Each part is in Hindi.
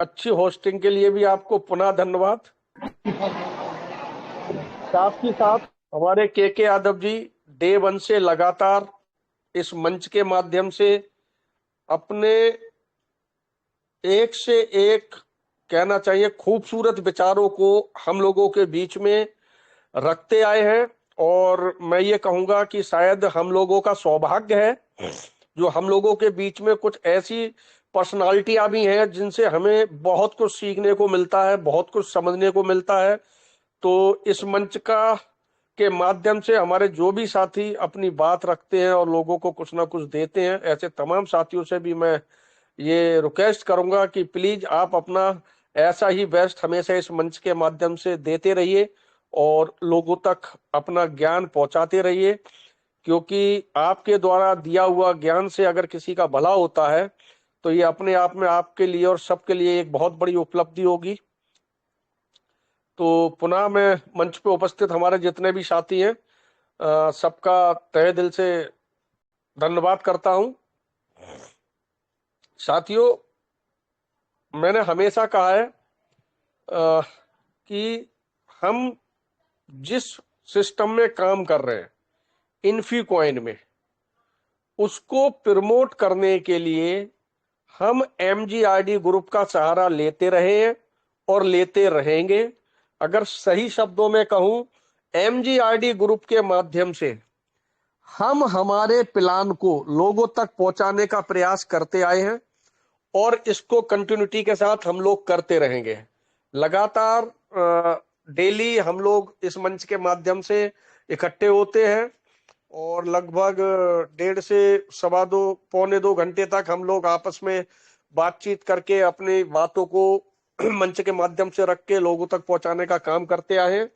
अच्छी होस्टिंग के लिए भी आपको पुनः धन्यवाद। साथ ही साथ हमारे के यादव जी डे वन से लगातार इस मंच के माध्यम से अपने एक से एक, कहना चाहिए, खूबसूरत विचारों को हम लोगों के बीच में रखते आए हैं। और मैं ये कहूंगा कि शायद हम लोगों का सौभाग्य है जो हम लोगों के बीच में कुछ ऐसी पर्सनालिटियां भी हैं जिनसे हमें बहुत कुछ सीखने को मिलता है, बहुत कुछ समझने को मिलता है। तो इस मंच का के माध्यम से हमारे जो भी साथी अपनी बात रखते हैं और लोगों को कुछ ना कुछ देते हैं, ऐसे तमाम साथियों से भी मैं ये रिक्वेस्ट करूंगा कि प्लीज आप अपना ऐसा ही बेस्ट हमेशा इस मंच के माध्यम से देते रहिए और लोगों तक अपना ज्ञान पहुंचाते रहिए, क्योंकि आपके द्वारा दिया हुआ ज्ञान से अगर किसी का भला होता है तो ये अपने आप में आपके लिए और सबके लिए एक बहुत बड़ी उपलब्धि होगी। तो पुनः मैं मंच पे उपस्थित हमारे जितने भी साथी हैं सबका तहे दिल से धन्यवाद करता हूं। साथियों, मैंने हमेशा कहा है कि हम जिस सिस्टम में काम कर रहे हैं इन्फी कॉइन में, उसको प्रमोट करने के लिए हम एमजीआरडी ग्रुप का सहारा लेते रहे हैं और लेते रहेंगे। अगर सही शब्दों में कहूं, एमजीआरडी ग्रुप के माध्यम से हम हमारे प्लान को लोगों तक पहुंचाने का प्रयास करते आए हैं और इसको कंटिन्यूटी के साथ हम लोग करते रहेंगे। लगातार डेली हम लोग इस मंच के माध्यम से इकट्ठे होते हैं और लगभग 1.5 से 2.25 पौने 2 घंटे तक हम लोग आपस में बातचीत करके अपनी बातों को मंच के माध्यम से रख के लोगों तक पहुंचाने का काम करते आए हैं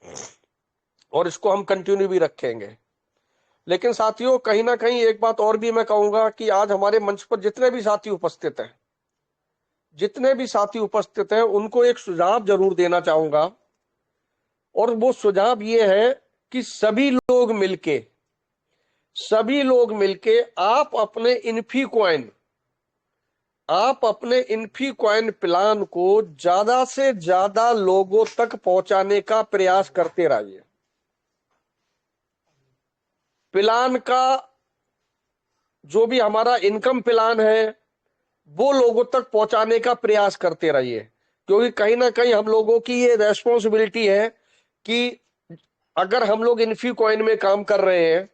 और इसको हम कंटिन्यू भी रखेंगे। लेकिन साथियों, कहीं ना कहीं एक बात और भी मैं कहूंगा कि आज हमारे मंच पर जितने भी साथी उपस्थित हैं उनको एक सुझाव जरूर देना चाहूंगा। और वो सुझाव ये है कि सभी लोग मिलके आप अपने इन्फी कॉइन प्लान को ज्यादा से ज्यादा लोगों तक पहुंचाने का प्रयास करते रहिए। प्लान का जो भी हमारा इनकम प्लान है वो लोगों तक पहुंचाने का प्रयास करते रहिए, क्योंकि कहीं ना कहीं हम लोगों की ये रेस्पॉन्सिबिलिटी है कि अगर हम लोग इन्फी कॉइन में काम कर रहे हैं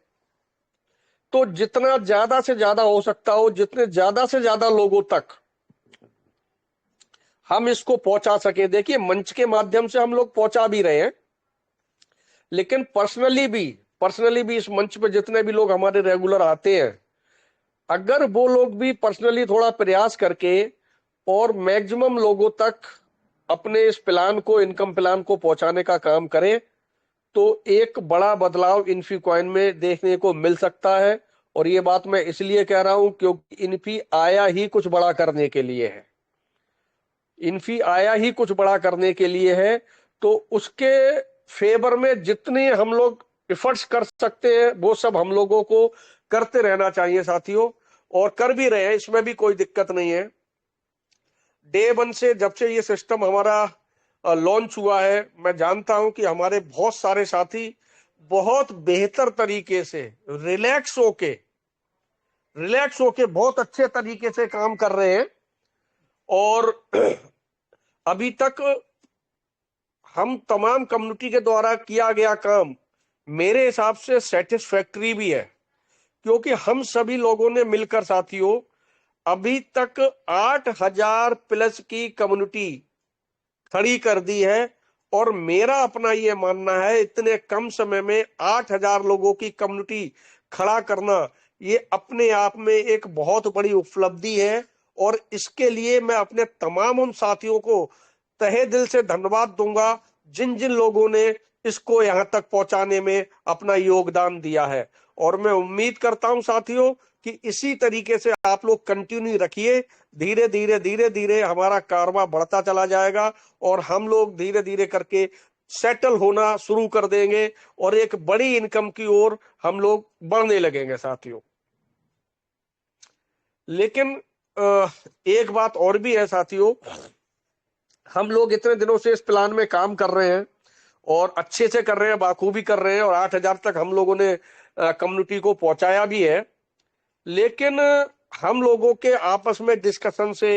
तो जितना ज्यादा से ज्यादा हो सकता हो, जितने ज्यादा से ज्यादा लोगों तक हम इसको पहुंचा सके। देखिए, मंच के माध्यम से हम लोग पहुंचा भी रहे हैं, लेकिन पर्सनली भी इस मंच पे जितने भी लोग हमारे रेगुलर आते हैं, अगर वो लोग भी पर्सनली थोड़ा प्रयास करके और मैक्सिमम लोगों तक अपने इस प्लान को, इनकम प्लान को पहुंचाने का काम करें, तो एक बड़ा बदलाव इन्फी कॉइन में देखने को मिल सकता है। और ये बात मैं इसलिए कह रहा हूं क्योंकि इन्फी आया ही कुछ बड़ा करने के लिए है। तो उसके फेवर में जितने हम लोग एफर्ट्स कर सकते हैं वो सब हम लोगों को करते रहना चाहिए साथियों, और कर भी रहे हैं, इसमें भी कोई दिक्कत नहीं है। डे वन से, जब से ये सिस्टम हमारा लॉन्च हुआ है, मैं जानता हूं कि हमारे बहुत सारे साथी बहुत बेहतर तरीके से रिलैक्स होके बहुत अच्छे तरीके से काम कर रहे हैं। और अभी तक हम तमाम कम्युनिटी के द्वारा किया गया काम मेरे हिसाब से सेटिस्फैक्टरी भी है, क्योंकि हम सभी लोगों ने मिलकर साथियों अभी तक 8,000 प्लस की कम्युनिटी खड़ी कर दी है। और मेरा अपना ये मानना है, इतने कम समय में 8,000 लोगों की कम्युनिटी खड़ा करना ये अपने आप में एक बहुत बड़ी उपलब्धि है। और इसके लिए मैं अपने तमाम उन साथियों को तहे दिल से धन्यवाद दूंगा जिन जिन लोगों ने इसको यहां तक पहुंचाने में अपना योगदान दिया है। और मैं उम्मीद करता हूं साथियों कि इसी तरीके से आप लोग कंटिन्यू रखिए। धीरे धीरे हमारा कारवां बढ़ता चला जाएगा और हम लोग धीरे धीरे करके सेटल होना शुरू कर देंगे और एक बड़ी इनकम की ओर हम लोग बढ़ने लगेंगे साथियों। लेकिन एक बात और भी है साथियों हम लोग इतने दिनों से इस प्लान में काम कर रहे हैं और अच्छे से कर रहे हैं, बाखूबी कर रहे हैं, और 8,000 तक हम लोगों ने कम्युनिटी को पहुंचाया भी है। लेकिन हम लोगों के आपस में डिस्कशन से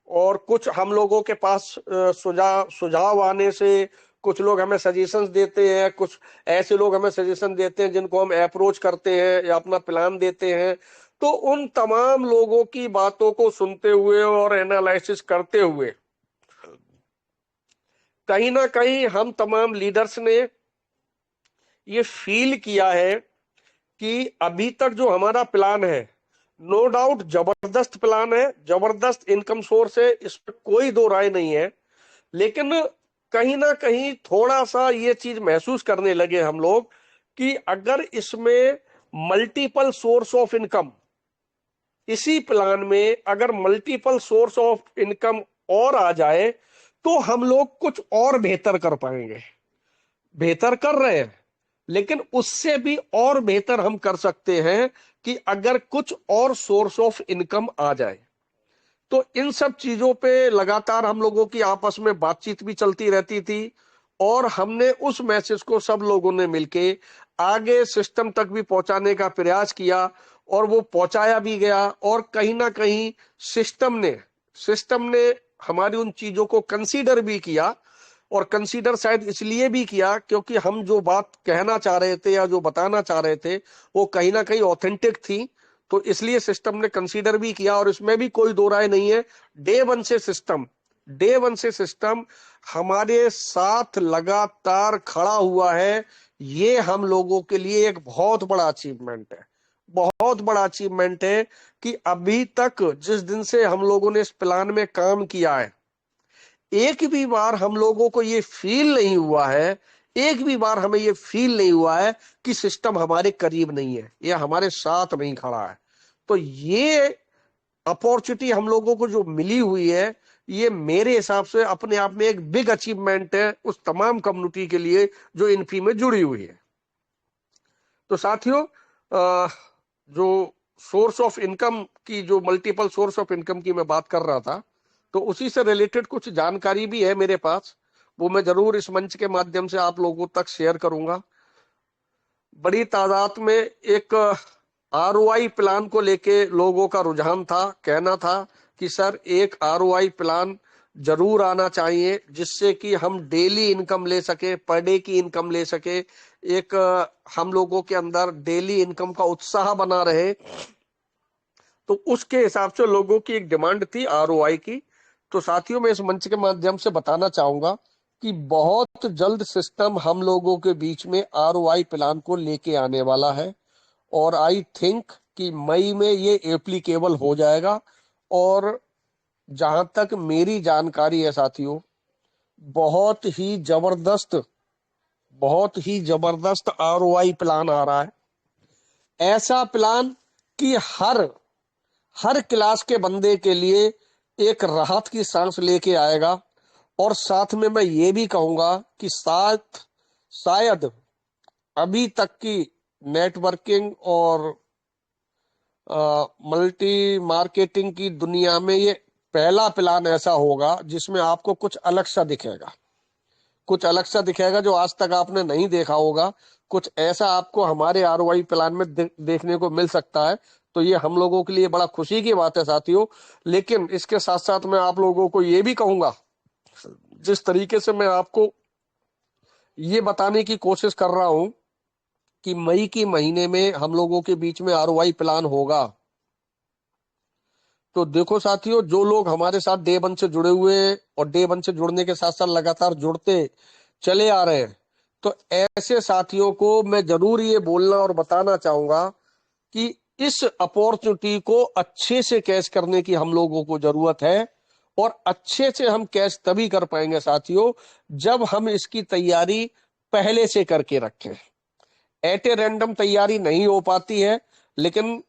और कुछ हम लोगों के पास सुझाव आने से, कुछ लोग हमें सजेशंस देते हैं, कुछ ऐसे लोग हमें सजेशन देते हैं जिनको हम अप्रोच करते हैं या अपना प्लान देते हैं। तो उन तमाम लोगों की बातों को सुनते हुए और एनालिसिस करते हुए कहीं ना कहीं हम तमाम लीडर्स ने ये फील किया है कि अभी तक जो हमारा प्लान है, नो डाउट जबरदस्त प्लान है, जबरदस्त इनकम सोर्स है, इस पर कोई दो राय नहीं है। लेकिन कहीं ना कहीं थोड़ा सा ये चीज महसूस करने लगे हम लोग कि अगर इसमें मल्टीपल सोर्स ऑफ इनकम, इसी प्लान में अगर मल्टीपल सोर्स ऑफ इनकम और आ जाए तो हम लोग कुछ और बेहतर कर पाएंगे। बेहतर कर रहे हैं, लेकिन उससे भी और बेहतर हम कर सकते हैं कि अगर कुछ और सोर्स ऑफ इनकम आ जाए। तो इन सब चीजों पे लगातार हम लोगों की आपस में बातचीत भी चलती रहती थी और हमने उस मैसेज को सब लोगों ने मिलके आगे सिस्टम तक भी पहुंचाने का प्रयास किया और वो पहुंचाया भी गया। और कहीं ना कहीं सिस्टम ने हमारी उन चीजों को कंसीडर भी किया, और कंसीडर शायद इसलिए भी किया क्योंकि हम जो बात कहना चाह रहे थे या जो बताना चाह रहे थे वो कहीं ना कहीं ऑथेंटिक थी। तो इसलिए सिस्टम ने कंसीडर भी किया और इसमें भी कोई दो राय नहीं है। डे वन से सिस्टम हमारे साथ लगातार खड़ा हुआ है। ये हम लोगों के लिए एक बहुत बड़ा अचीवमेंट है, बहुत बड़ा अचीवमेंट है कि अभी तक जिस दिन से हम लोगों ने इस प्लान में काम किया है, एक भी बार हम लोगों को ये फील नहीं हुआ है, एक भी बार हमें ये फील नहीं हुआ है कि सिस्टम हमारे करीब नहीं है या हमारे साथ नहीं खड़ा है। तो ये अपॉर्चुनिटी हम लोगों को जो मिली हुई है, ये मेरे हिसाब से अपने आप में एक बिग अचीवमेंट है उस तमाम कम्युनिटी के लिए जो इन्फी में जुड़ी हुई है। तो साथियों, जो सोर्स ऑफ इनकम की, जो मल्टीपल सोर्स ऑफ इनकम की मैं बात कर रहा था, तो उसी से रिलेटेड कुछ जानकारी भी है मेरे पास, वो मैं जरूर इस मंच के माध्यम से आप लोगों तक शेयर करूंगा। बड़ी तादाद में एक आरओआई प्लान को लेके लोगों का रुझान था, कहना था कि सर एक आरओआई प्लान जरूर आना चाहिए जिससे कि हम डेली इनकम ले सके, पर डे की इनकम ले सके, एक हम लोगों के अंदर डेली इनकम का उत्साह बना रहे। तो उसके हिसाब से लोगों की एक डिमांड थी आरओआई की। तो साथियों, मैं इस मंच के माध्यम से बताना चाहूंगा कि बहुत जल्द सिस्टम हम लोगों के बीच में आरओआई प्लान को लेके आने वाला है और आई थिंक कि मई में ये एप्लीकेबल हो जाएगा। और जहां तक मेरी जानकारी है साथियों, बहुत ही जबरदस्त आरओआई प्लान आ रहा है। ऐसा प्लान कि हर क्लास के बंदे के लिए एक राहत की सांस लेके आएगा। और साथ में मैं ये भी कहूंगा कि शायद अभी तक की नेटवर्किंग और मल्टी मार्केटिंग की दुनिया में ये पहला प्लान ऐसा होगा जिसमें आपको कुछ अलग सा दिखेगा, कुछ अलग सा दिखेगा जो आज तक आपने नहीं देखा होगा। कुछ ऐसा आपको हमारे आरओआई प्लान में देखने को मिल सकता है। तो ये हम लोगों के लिए बड़ा खुशी की बात है साथियों। लेकिन इसके साथ साथ मैं आप लोगों को ये भी कहूंगा, जिस तरीके से मैं आपको ये बताने की कोशिश कर रहा हूं कि मई के महीने में हम लोगों के बीच में आरओआई प्लान होगा, तो देखो साथियों, जो लोग हमारे साथ डे वन से जुड़े हुए हैं और डे वन से जुड़ने के साथ साथ लगातार जुड़ते चले आ रहे हैं, तो ऐसे साथियों को मैं जरूर ये बोलना और बताना चाहूंगा कि इस अपॉर्चुनिटी को अच्छे से कैच करने की हम लोगों को जरूरत है। और अच्छे से हम कैच तभी कर पाएंगे साथियों जब हम इसकी तैयारी पहले से करके रखें। एट ए रैंडम तैयारी नहीं हो पाती है, लेकिन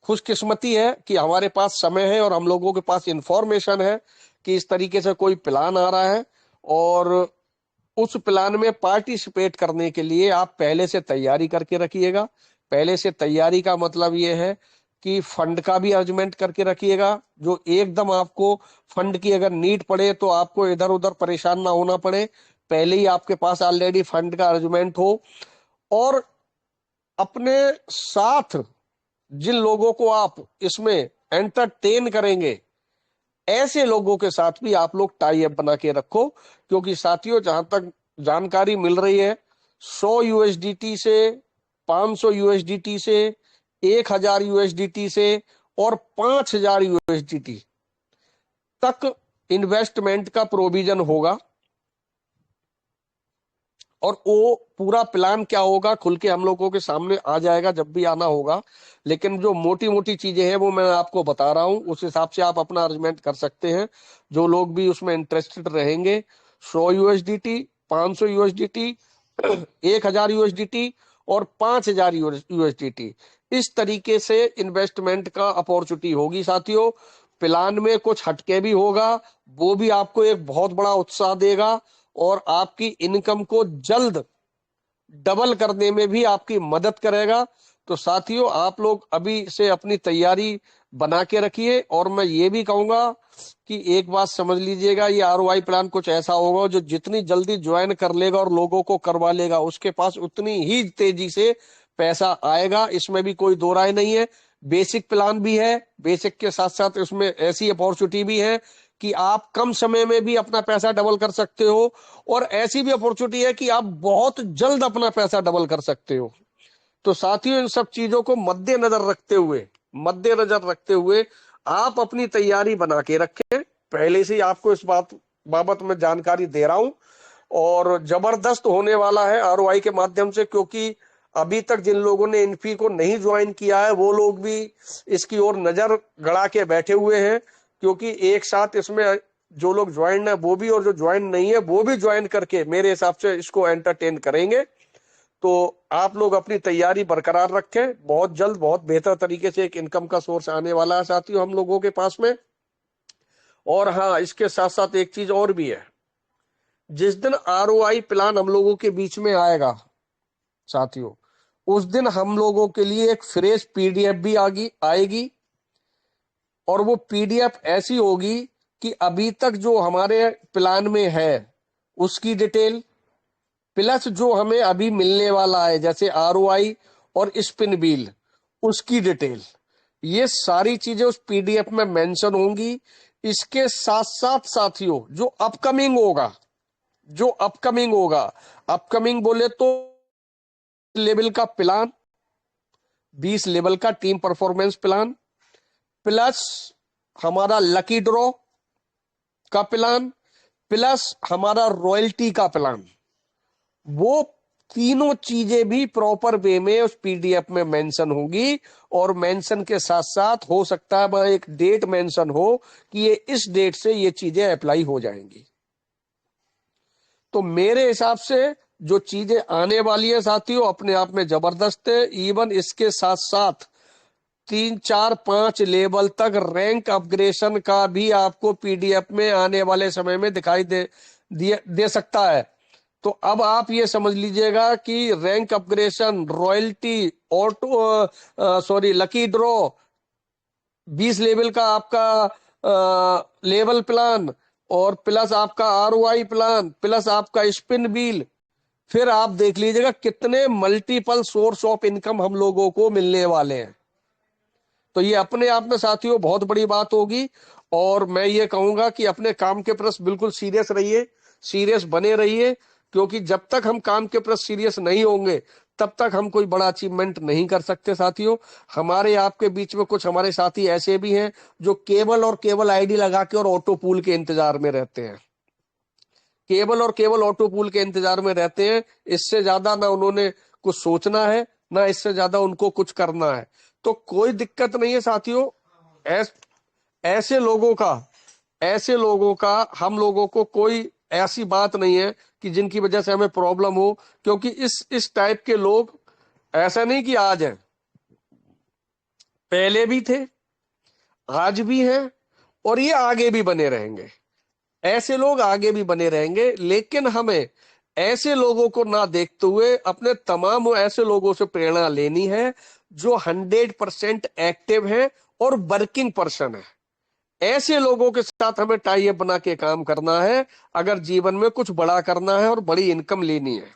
खुशकिस्मती है कि हमारे पास समय है और हम लोगों के पास इंफॉर्मेशन है कि इस तरीके से कोई प्लान आ रहा है। और उस प्लान में पार्टिसिपेट करने के लिए आप पहले से तैयारी करके रखिएगा। पहले से तैयारी का मतलब ये है कि फंड का भी अरेंजमेंट करके रखिएगा, जो एकदम आपको फंड की अगर नीड पड़े तो आपको इधर उधर परेशान ना होना पड़े, पहले ही आपके पास ऑलरेडी फंड का अरेंजमेंट हो। और अपने साथ जिन लोगों को आप इसमें एंटरटेन करेंगे, ऐसे लोगों के साथ भी आप लोग टाई अप बना के रखो, क्योंकि साथियों जहां तक जानकारी मिल रही है, 100 यूएसडीटी से, 500 यूएसडीटी से, 1000 यूएसडीटी से और 5000 यूएसडीटी तक इन्वेस्टमेंट का प्रोविजन होगा। और वो पूरा प्लान क्या होगा खुल के हम लोगों के सामने आ जाएगा जब भी आना होगा, लेकिन जो मोटी मोटी चीजें हैं वो मैं आपको बता रहा हूं, उस हिसाब से आप अपना अरेंजमेंट कर सकते हैं। जो लोग भी उसमें इंटरेस्टेड रहेंगे, 100 यूएसडीटी, 500 यूएसडीटी, 1000 यूएसडीटी और 5000 यूएसडीटी, इस तरीके से इन्वेस्टमेंट का अपॉर्चुनिटी होगी साथियों। प्लान में कुछ हटके भी होगा, वो भी आपको एक बहुत बड़ा उत्साह देगा और आपकी इनकम को जल्द डबल करने में भी आपकी मदद करेगा। तो साथियों आप लोग अभी से अपनी तैयारी बना के रखिए। और मैं ये भी कहूंगा कि एक बात समझ लीजिएगा, ये आरओआई प्लान कुछ ऐसा होगा जो जितनी जल्दी ज्वाइन कर लेगा और लोगों को करवा लेगा, उसके पास उतनी ही तेजी से पैसा आएगा, इसमें भी कोई दो राय नहीं है। बेसिक प्लान भी है, बेसिक के साथ साथ उसमें ऐसी अपॉर्चुनिटी भी है कि आप कम समय में भी अपना पैसा डबल कर सकते हो, और ऐसी भी अपॉर्चुनिटी है कि आप बहुत जल्द अपना पैसा डबल कर सकते हो। तो साथियों इन सब चीजों को मद्देनजर रखते हुए आप अपनी तैयारी बना के रखें। पहले से ही आपको इस बाबत में जानकारी दे रहा हूं, और जबरदस्त होने वाला है आरओआई के माध्यम से, क्योंकि अभी तक जिन लोगों ने इनफी को नहीं ज्वाइन किया है वो लोग भी इसकी ओर नजर गड़ा के बैठे हुए हैं, क्योंकि एक साथ इसमें जो लोग ज्वाइन है वो भी और जो ज्वाइन नहीं है वो भी ज्वाइन करके मेरे हिसाब से इसको एंटरटेन करेंगे। तो आप लोग अपनी तैयारी बरकरार रखें, बहुत जल्द बहुत बेहतर तरीके से एक इनकम का सोर्स आने वाला है साथियों हम लोगों के पास में। और हाँ, इसके साथ साथ एक चीज और भी है, जिस दिन आरओआई प्लान हम लोगों के बीच में आएगा साथियों, उस दिन हम लोगों के लिए एक फ्रेश पीडीएफ भी आएगी। और वो पीडीएफ ऐसी होगी कि अभी तक जो हमारे प्लान में है उसकी डिटेल, प्लस जो हमें अभी मिलने वाला है जैसे आरओआई और स्पिन बिल, उसकी डिटेल, ये सारी चीजें उस पीडीएफ में मेंशन होंगी। इसके साथ साथ साथियों जो अपकमिंग होगा, अपकमिंग बोले तो लेवल का प्लान, 20 लेवल का टीम परफॉर्मेंस प्लान, प्लस हमारा लकी ड्रॉ का प्लान, प्लस हमारा रॉयल्टी का प्लान, वो तीनों चीजें भी प्रॉपर वे में उस पीडीएफ में मेंशन होगी। और मेंशन के साथ साथ हो सकता है एक डेट मेंशन हो कि ये इस डेट से ये चीजें अप्लाई हो जाएंगी। तो मेरे हिसाब से जो चीजें आने वाली है साथियों अपने आप में जबरदस्त है। इवन इसके साथ साथ 3 4 5 लेवल तक रैंक अपग्रेडेशन का भी आपको पीडीएफ में आने वाले समय में दिखाई दे सकता है। तो अब आप ये समझ लीजिएगा कि rank upgradation, royalty, lucky draw, 20 level का आपका लेवल प्लान, और प्लस आपका आरओआई प्लान, प्लस आपका स्पिन बिल, फिर आप देख लीजिएगा कितने मल्टीपल सोर्स ऑफ इनकम हम लोगों को मिलने वाले हैं। तो ये अपने आप में साथियों बहुत बड़ी बात होगी। और मैं ये कहूंगा कि अपने काम के प्रति बिल्कुल सीरियस रहिए, सीरियस बने रहिए, क्योंकि जब तक हम काम के प्रति सीरियस नहीं होंगे तब तक हम कोई बड़ा अचीवमेंट नहीं कर सकते साथियों। हमारे आपके बीच में कुछ हमारे साथी ऐसे भी हैं जो केवल आईडी लगा के और ऑटो पूल के इंतजार में रहते हैं, केवल ऑटो पूल के इंतजार में रहते हैं। इससे ज्यादा ना उन्होंने कुछ सोचना है, ना इससे ज्यादा उनको कुछ करना है। तो कोई दिक्कत नहीं है साथियों, ऐसे लोगों का हम लोगों को कोई ऐसी बात नहीं है कि जिनकी वजह से हमें प्रॉब्लम हो, क्योंकि इस टाइप के लोग ऐसा नहीं कि आज हैं, पहले भी थे, आज भी हैं, और ये आगे भी बने रहेंगे। ऐसे लोग आगे भी बने रहेंगे, लेकिन हमें ऐसे लोगों को ना देखते हुए अपने तमाम ऐसे लोगों से प्रेरणा लेनी है जो 100% एक्टिव है और वर्किंग पर्सन है। ऐसे लोगों के साथ हमें टाई अप बना के काम करना है अगर जीवन में कुछ बड़ा करना है और बड़ी इनकम लेनी है।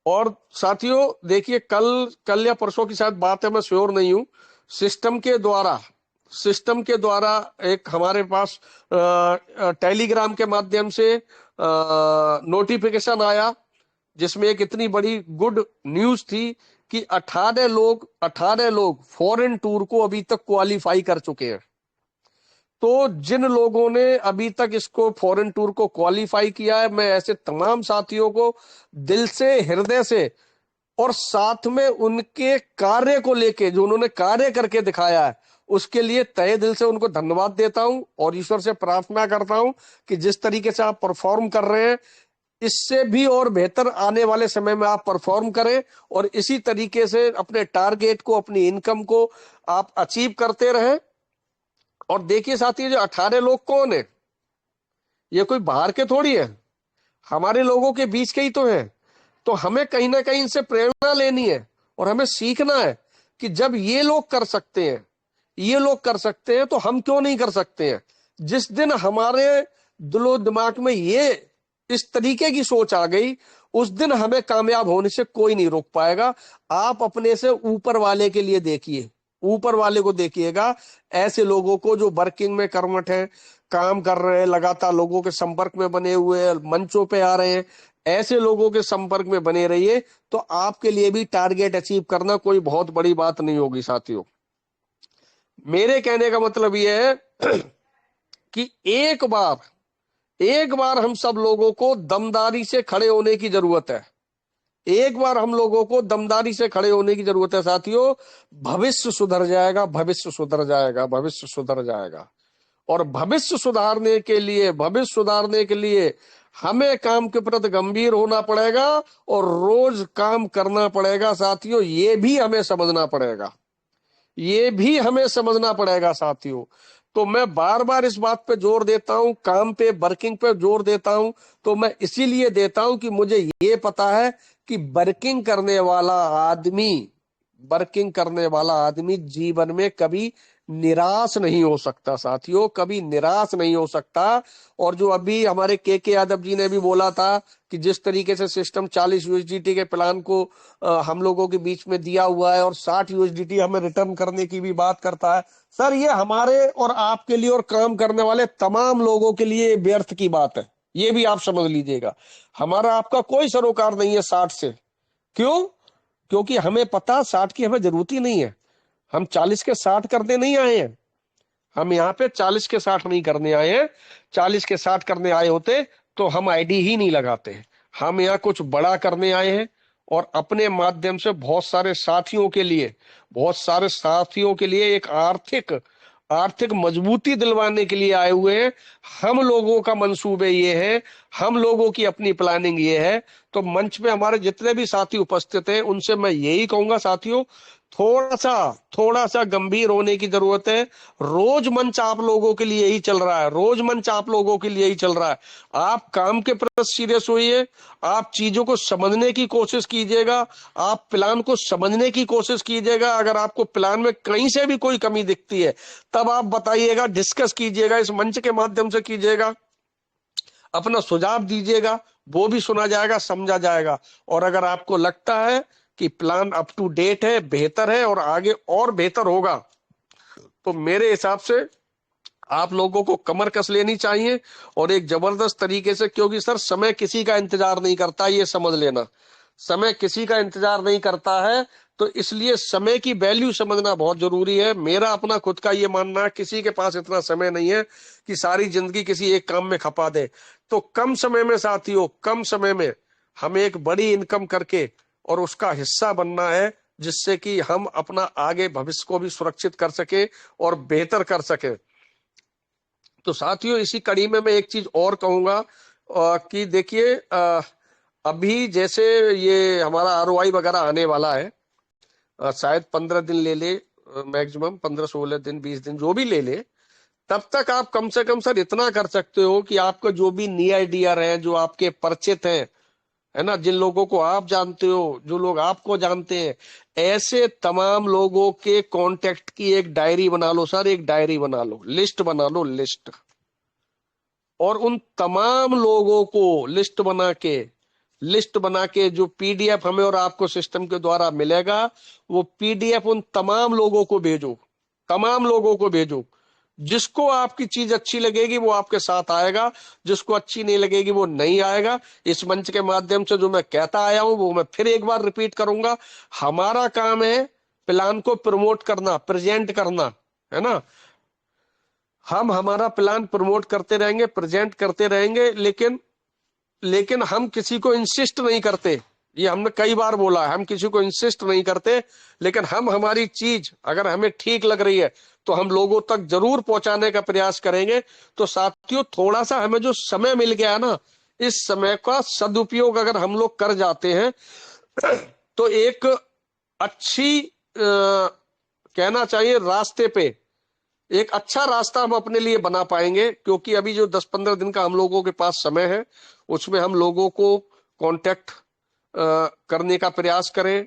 और साथियों देखिए, कल या परसों की शायद बात है, मैं श्योर नहीं हूं। सिस्टम के द्वारा एक हमारे पास टेलीग्राम के माध्यम से नोटिफिकेशन आया जिसमें एक इतनी बड़ी गुड न्यूज थी कि 18 लोग फॉरेन टूर को अभी तक क्वालिफाई कर चुके हैं। तो जिन लोगों ने अभी तक इसको फॉरेन टूर को क्वालिफाई किया है, मैं ऐसे तमाम साथियों को दिल से, हृदय से और साथ में उनके कार्य को लेके, जो उन्होंने कार्य करके दिखाया है, उसके लिए तहे दिल से उनको धन्यवाद देता हूं और ईश्वर से प्रार्थना करता हूं कि जिस तरीके से आप परफॉर्म कर रहे हैं, इससे भी और बेहतर आने वाले समय में आप परफॉर्म करें और इसी तरीके से अपने टारगेट को, अपनी इनकम को आप अचीव करते रहें। और देखिए साथी, जो 18 लोग कौन है, ये कोई बाहर के थोड़ी है, हमारे लोगों के बीच के ही तो है। तो हमें कहीं ना कहीं इनसे प्रेरणा लेनी है और हमें सीखना है कि जब ये लोग कर सकते हैं, तो हम क्यों नहीं कर सकते हैं। जिस दिन हमारे दिलो दिमाग में ये इस तरीके की सोच आ गई, उस दिन हमें कामयाब होने से कोई नहीं रोक पाएगा। आप अपने से ऊपर वाले के लिए देखिए, ऊपर वाले को देखिएगा, ऐसे लोगों को जो वर्किंग में कर्मठ है, काम कर रहे हैं, लगातार लोगों के संपर्क में बने हुए हैं, मंचों पे आ रहे हैं, ऐसे लोगों के संपर्क में बने रहिए। तो आपके लिए भी टारगेट अचीव करना कोई बहुत बड़ी बात नहीं होगी साथियों। मेरे कहने का मतलब यह है कि एक बार हम सब लोगों को दमदारी से खड़े होने की जरूरत है। एक बार हम लोगों को दमदारी से खड़े होने की जरूरत है साथियों। भविष्य सुधर जाएगा, भविष्य सुधर जाएगा, भविष्य सुधर जाएगा। और भविष्य सुधारने के लिए हमें काम के प्रति गंभीर होना पड़ेगा और रोज काम करना पड़ेगा साथियों। ये भी हमें समझना पड़ेगा साथियों। तो मैं बार बार इस बात पे जोर देता हूं, काम पे, वर्किंग पे जोर देता हूं। तो मैं इसीलिए देता हूं कि मुझे ये पता है कि वर्किंग करने वाला आदमी जीवन में कभी निराश नहीं हो सकता साथियों, कभी निराश नहीं हो सकता। और जो अभी हमारे के यादव जी ने भी बोला था कि जिस तरीके से सिस्टम 40 यूएसडीटी के प्लान को हम लोगों के बीच में दिया हुआ है और 60 यूएसडीटी हमें रिटर्न करने की भी बात करता है, सर ये हमारे और आपके लिए और काम करने वाले तमाम लोगों के लिए व्यर्थ की बात है। ये भी आप समझ लीजिएगा, हमारा आपका कोई सरोकार नहीं है 60 से। क्यों? क्योंकि हमें पता 60 की हमें जरूरत ही नहीं है। हम 40 के 60 करने नहीं आए हैं। हम यहाँ पे 40 के 60 नहीं करने आए हैं। 40 के 60 करने आए होते तो हम आईडी ही नहीं लगाते। हम यहाँ कुछ बड़ा करने आए हैं और अपने माध्यम से बहुत सारे साथियों के लिए एक आर्थिक मजबूती दिलवाने के लिए आए हुए हैं। हम लोगों का मंसूबे ये है, हम लोगों की अपनी प्लानिंग ये है। तो मंच पे हमारे जितने भी साथी उपस्थित हैं, उनसे मैं यही कहूंगा साथियों, थोड़ा सा गंभीर होने की जरूरत है। रोज मंच आप लोगों के लिए ही चल रहा है, आप काम के प्रति सीरियस होइए, आप चीजों को समझने की कोशिश कीजिएगा, आप प्लान को समझने की कोशिश कीजिएगा। अगर आपको प्लान में कहीं से भी कोई कमी दिखती है, तब आप बताइएगा, डिस्कस कीजिएगा, इस मंच के माध्यम से कीजिएगा, अपना सुझाव दीजिएगा, वो भी सुना जाएगा, समझा जाएगा। और अगर आपको लगता है कि प्लान अप टू डेट है, बेहतर है और आगे और बेहतर होगा, तो मेरे हिसाब से आप लोगों को कमर कस लेनी चाहिए और एक जबरदस्त तरीके से, क्योंकि सर समय किसी का इंतजार नहीं करता, ये समझ लेना, समय किसी का इंतजार नहीं करता है। तो इसलिए समय की वैल्यू समझना बहुत जरूरी है। मेरा अपना खुद का ये मानना है, किसी के पास इतना समय नहीं है कि सारी जिंदगी किसी एक काम में खपा दे। तो कम समय में साथियों, कम समय में हमें एक बड़ी इनकम करके और उसका हिस्सा बनना है, जिससे कि हम अपना आगे भविष्य को भी सुरक्षित कर सके और बेहतर कर सके। तो साथियों, इसी कड़ी में मैं एक चीज और कहूंगा कि देखिए, अभी जैसे ये हमारा आरओआई वगैरह आने वाला है, शायद 15 दिन ले ले, मैक्सिमम 15-16 दिन, 20 दिन, जो भी ले ले। तब तक आप कम से कम सर इतना कर सकते हो कि आपका जो भी नियर डियर है, जो आपके परिचित हैं, है ना, जिन लोगों को आप जानते हो, जो लोग आपको जानते हैं, ऐसे तमाम लोगों के कांटेक्ट की एक डायरी बना लो सर, एक डायरी बना लो, लिस्ट बना लो, लिस्ट। और उन तमाम लोगों को लिस्ट बना के जो पीडीएफ हमें और आपको सिस्टम के द्वारा मिलेगा, वो पीडीएफ उन तमाम लोगों को भेजो, तमाम लोगों को भेजो। जिसको आपकी चीज अच्छी लगेगी वो आपके साथ आएगा, जिसको अच्छी नहीं लगेगी वो नहीं आएगा। इस मंच के माध्यम से जो मैं कहता आया हूं वो मैं फिर एक बार रिपीट करूंगा। हमारा काम है प्लान को प्रमोट करना, प्रेजेंट करना, है ना। हम हमारा प्लान प्रमोट करते रहेंगे, प्रेजेंट करते रहेंगे, लेकिन लेकिन हम किसी को इंसिस्ट नहीं करते। ये हमने कई बार बोला है, हम किसी को इंसिस्ट नहीं करते, लेकिन हम हमारी चीज अगर हमें ठीक लग रही है तो हम लोगों तक जरूर पहुंचाने का प्रयास करेंगे। तो साथियों, थोड़ा सा हमें जो समय मिल गया है ना, इस समय का सदुपयोग अगर हम लोग कर जाते हैं तो एक अच्छी कहना चाहिए रास्ते पे एक अच्छा रास्ता हम अपने लिए बना पाएंगे। क्योंकि अभी जो 10-15 दिन का हम लोगों के पास समय है, उसमें हम लोगों को कांटेक्ट करने का प्रयास करें।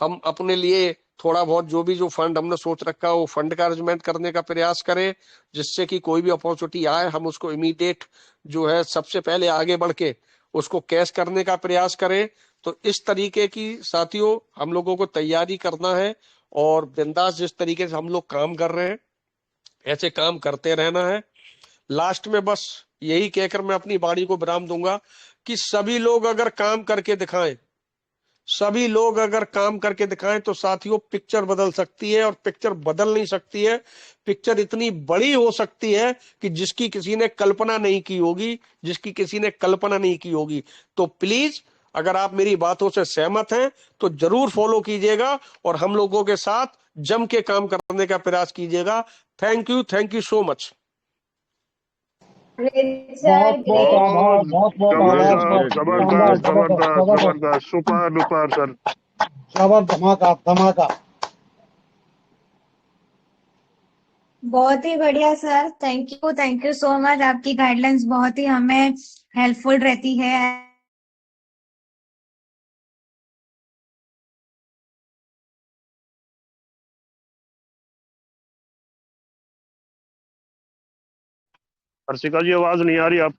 हम अपने लिए थोड़ा बहुत जो भी जो फंड हमने सोच रखा है वो फंड का अरेंजमेंट करने का प्रयास करें, जिससे कि कोई भी अपॉर्चुनिटी आए हम उसको इमीडिएट जो है सबसे पहले आगे बढ़ के उसको कैश करने का प्रयास करें। तो इस तरीके की साथियों हम लोगों को तैयारी करना है, और बिंदास जिस तरीके से हम लोग काम कर रहे हैं ऐसे काम करते रहना है। लास्ट में बस यही कहकर मैं अपनी वाणी को विराम दूंगा कि सभी लोग अगर काम करके दिखाएं, सभी लोग अगर काम करके दिखाएं तो साथियों पिक्चर बदल सकती है। और पिक्चर बदल नहीं सकती है, पिक्चर इतनी बड़ी हो सकती है कि जिसकी किसी ने कल्पना नहीं की होगी, जिसकी किसी ने कल्पना नहीं की होगी। तो प्लीज अगर आप मेरी बातों से सहमत हैं तो जरूर फॉलो कीजिएगा और हम लोगों के साथ जम के काम करने का प्रयास कीजिएगा। Thank you so much. Great बहुत सर, बहुत ग्रेट। आभार, बहुत बहुत बहुत आभार जबरदस्त, सर। ग्रेट ग्रेट शानदार, जबरदस्त, ग्रेट जबरदस्त, जबरदस्त, जबरदस्त, जबरदस्त, सुपर डुपर सर। जबर धमाका धमाका। बहुत ही बढ़िया sir, thank you so much. आपकी गाइडलाइंस बहुत ही हमें हेल्पफुल रहती है। हर्षिका जी आवाज नहीं आ रही आप